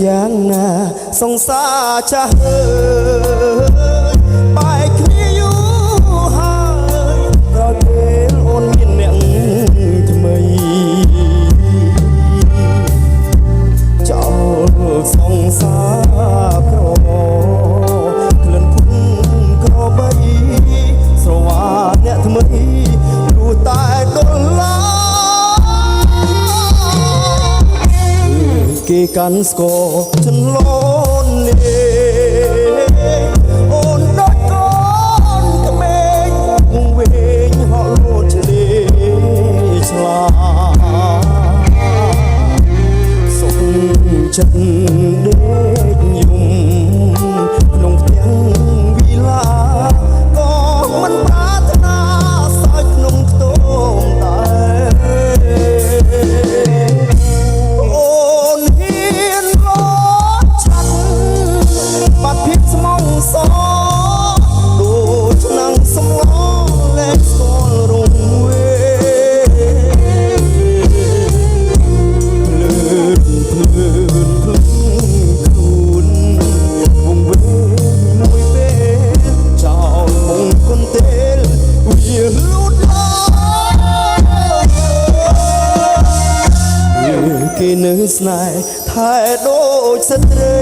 យ៉ាងណាសង្សារចាស់បែកគ្នាយូរហើយក្រោយពេលអូនមានអ្នកថ្មីចោលសង្សារក្រក្លិនភុំក្របីស្រវាអ្នកថ្មីព្រោះតែដុល្លារគេកាន់ស្គរចន្លន់លេអូនដូចកូនក្មេងវង្វេងហក់លោតឆ្លេឆ្លាសុខចិត្តដេកយំក្នុងផ្ទះវិឡាក៏មិនប្រាថ្នាសើចក្នុងខ្ទមតែអូនហ៊ានរត់ឆាត់បាត់ភាពស្មងសដូចឆ្នាំងសំឡលែងស្គាល់រងវេខ្លួនវងវេមួយពេលចោលមង្គនទេលវាលូតឡើយគេនៅស្នេហ៍ថែដូចស្ត្រី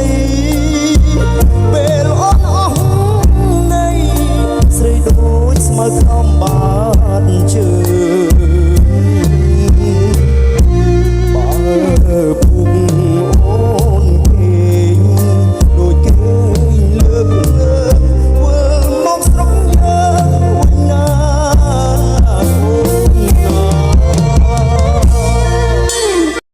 ពេលអូនអស់នៃស្រីដូចស្មៅខំបាត់ជើងបើ